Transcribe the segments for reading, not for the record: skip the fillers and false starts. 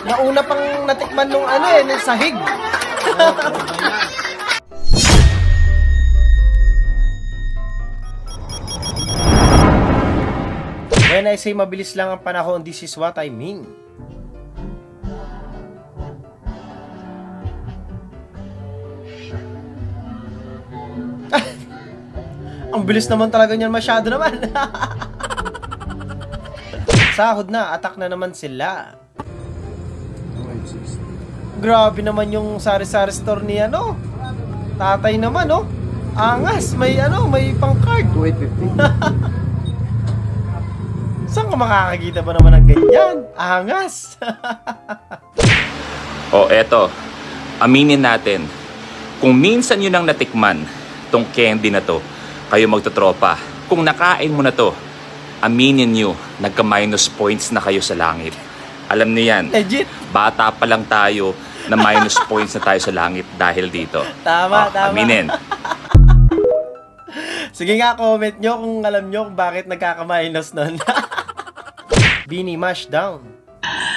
Nauna pang natikman nung ano eh, nung sahig. When I say mabilis lang ang panahon, this is what I mean. Ang bilis naman talaga niyan, masyado naman. Sahod na, attack na naman sila. Grabe naman yung sari-sari store ni ano. Tatay naman, oh. Angas, may ano, may pang-card. 280. Saan ka makakakita ba naman ng ganyan? Angas. O eto, aminin natin, kung minsan yun ang natikman, tong candy na to, kayo magtotropa. Kung nakain mo na to, aminin nyo, nagka-minus points na kayo sa langit. Alam niyo yan. Legit. Bata pa lang tayo na minus points na tayo sa langit dahil dito. Tama, tama. Aminin. Sige nga, comment nyo kung alam nyo kung bakit nagkaka-minus nun. Bini mash down.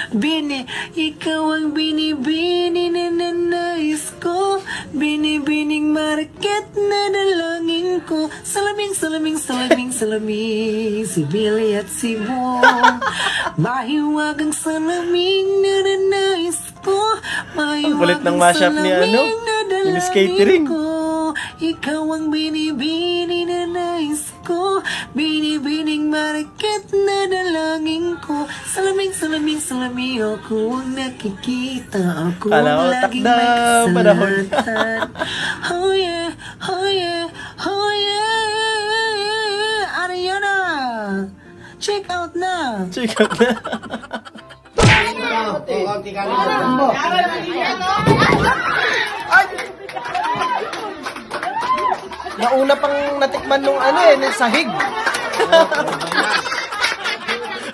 Bini, ikaw ang bini-bini na nanais ko. Bini-bining market na dalangin ko. Salaming, salaming, salaming, salaming, si Billy at si Bo. Mahiwagang salaming na nanais ko. Ang kulit ng mashup ni ano, ni Miss Catering. Ikaw ang bini-bini na nais ko. Bini-bining market na dalangin ko. Salaming, salaming, salaming, ako ang nakikita. Ako ang laging may kasalatan. Oh yeah, oh yeah, oh yeah. Ariana, check out na. Check out na. Nauna pang natikman nung ano eh, nung sahig.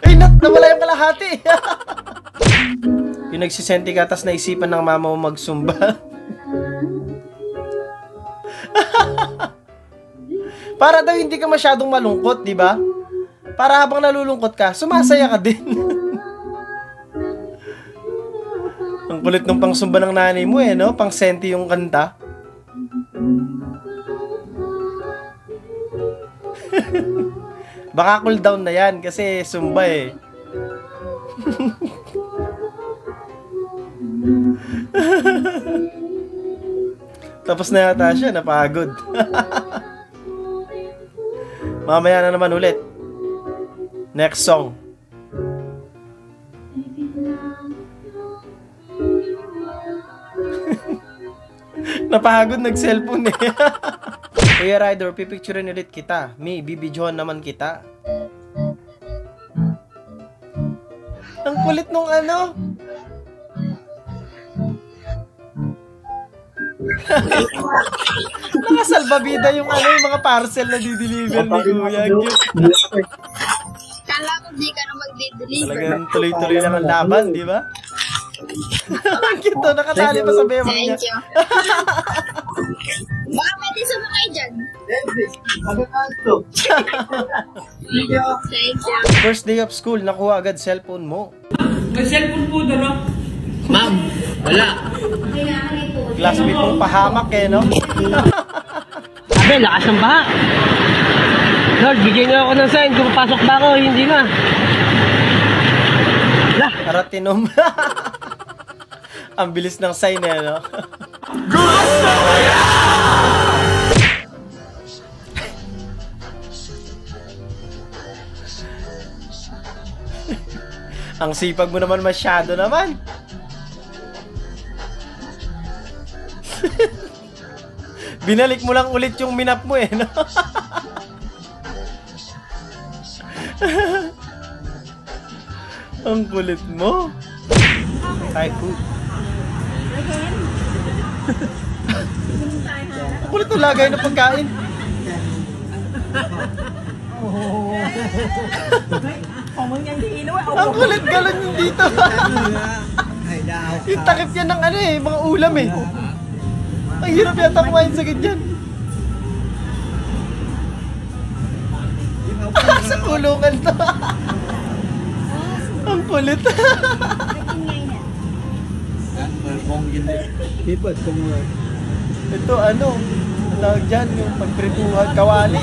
Ay, nawala yung kalahati. Yung nagsisenti ka, tas naisipan ng mama mo magsumba. Para daw hindi ka masyadong malungkot, di ba? Para habang nalulungkot ka, sumasaya ka din. Ang kulit ng pangsumba ng nanay mo eh, no? Pang senti yung kanta. Baka cool down na yan kasi sumba eh. Tapos na yata siya, napagod. Mamaya na naman ulit. Next song. Napagod, nag-cellphone eh. Kuya Rider, pipicturein ulit kita. May bibidyohan naman kita. Ang kulit nung ano. Nakasalbabida yung ano, yung mga parcel na di-deliver ni Kuya. Kala ko di ka na mag-deliver. Talagang tuloy-tuloy lang ang laban, di ba? Ang cute, nakatali pa sa bebo niya. Thank you. Baka pwede sumakay dyan. Thank you. First day of school, nakuha agad cellphone mo. May cellphone po doon, no? Ma'am, wala. Classmate mong pahamak eh, no? Abe, lakas ng baha. Lord, bigyan niyo ako ng sign kung pasok ba ako, hindi na. Lah, Aratinom. Ang bilis ng sign eh, no? Gusto mo Ang sipag mo naman, masyado naman. Binalik mo lang ulit yung minap mo eh, no? Ang kulit mo. Thai food. Ang kulit ng lagay ng pagkain. Ang kulit galon yung dito. Yung takip yan ng ano eh, mga ulam eh. Ang hirap yata kumain sa ganyan. Kulungan to. Ang kulit. Ito ano, tawag dyan, yung pagprituhan, kawali.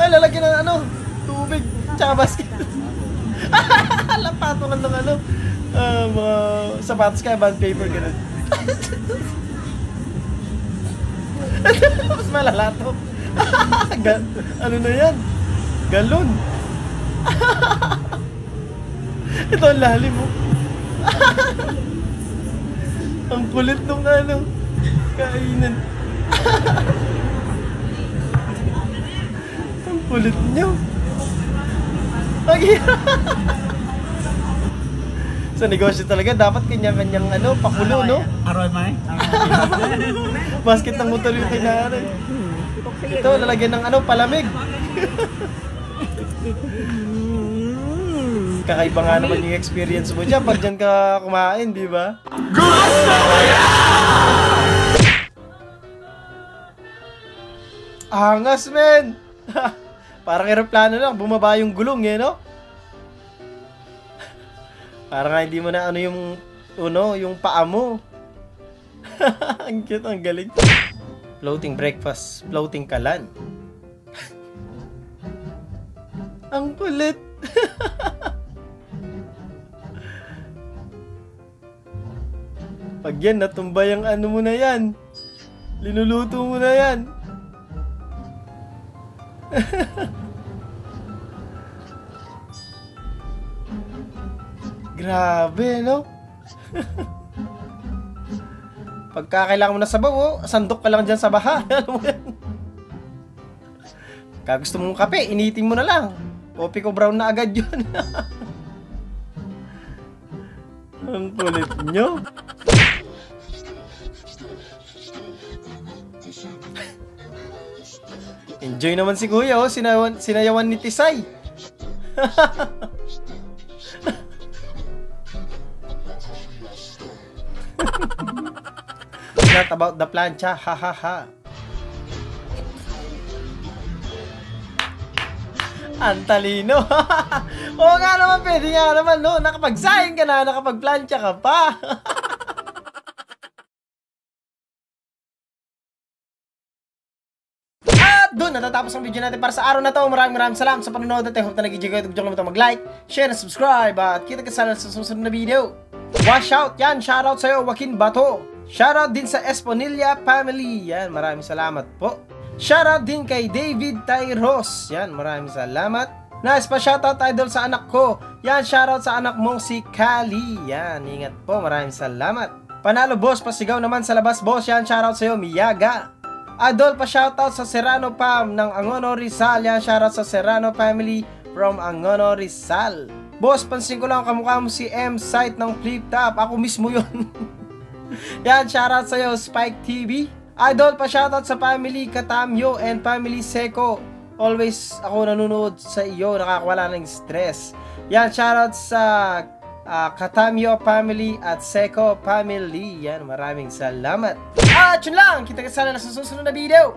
Ay, lalagyan ng ano, tubig, tsaka basket. Lapatungan ng ano, mga sapatos kaya band paper, gano'n. Mas malala to. Ano na yan? Galon. Ito ang lalim mo. Ang kulit nung ano, kainan. Ang kulit nyo. Ang hirap. Sa negosyo talaga, dapat kanya-kanyang ano, pakulo, no? Aroy, May. Basket ng motor yung kinaanay. Ito, lalagyan ng ano, palamig. Kakaiba nga naman yung experience mo dyan pag dyan ka kumain, di ba? Gusto mo yan! Angas, men! Parang aeroplano lang, bumaba yung gulong eh, no? Parang nga hindi mo na ano yung paa mo. Ang cute, ang galing. Floating breakfast, floating kalan. Ang kulit. Pag yan, natumba yung ano mo na yan. Linuluto mo na yan. Grabe, no? Pagka kailangan mo na sabaw, oh, sandok ka lang dyan sa baha. Alam mo yan? Kaya gusto mong kape, initin mo na lang. Coffee ko brown na agad yun. Ang kulit nyo. Enjoy naman si Kuya, oh. Sinayawan ni Tisay. It's not about the plancha, ha ha ha. Ang talino. Oo nga naman, pwede nga naman, no? Nakapagsahin ka na, nakapagplancha ka pa. At doon natatapos ang video natin para sa araw na to. Maraming salamat sa panonood at I hope na nag-enjoy kayo. Huwag kalimutan mag-like, share, and subscribe. At kita ka sana sa susunod na video. Wash out, yan. Shoutout sa'yo, Joaquin Bato. Shoutout din sa Esponilla family. Yan, maraming salamat po. Shoutout din kay David Tyros. Yan, maraming salamat. Nice pa shoutout idol sa anak ko. Yan, shoutout sa anak mong si Kali. Yan, ingat po, maraming salamat. Panalo boss, pasigaw naman sa labas boss. Yan, shoutout sa'yo, Miyaga. Idol pa shoutout sa Serrano Pam ng Angono Rizal. Yan, shoutout sa Serrano family from Angono Rizal. Boss, pansin ko lang kamukha mo si M site ng Flip Top. Ako mismo yun. Yan, shoutout sa'yo, Spike TV. Idol pa shoutout sa family Katamyo and family Seco. Always ako nanonood sa iyo, nakakawala ng stress. Yan, shoutout sa Katamyo family at Seco family. Yan, maraming salamat. At yun lang, kita ka sana sa susunod na video.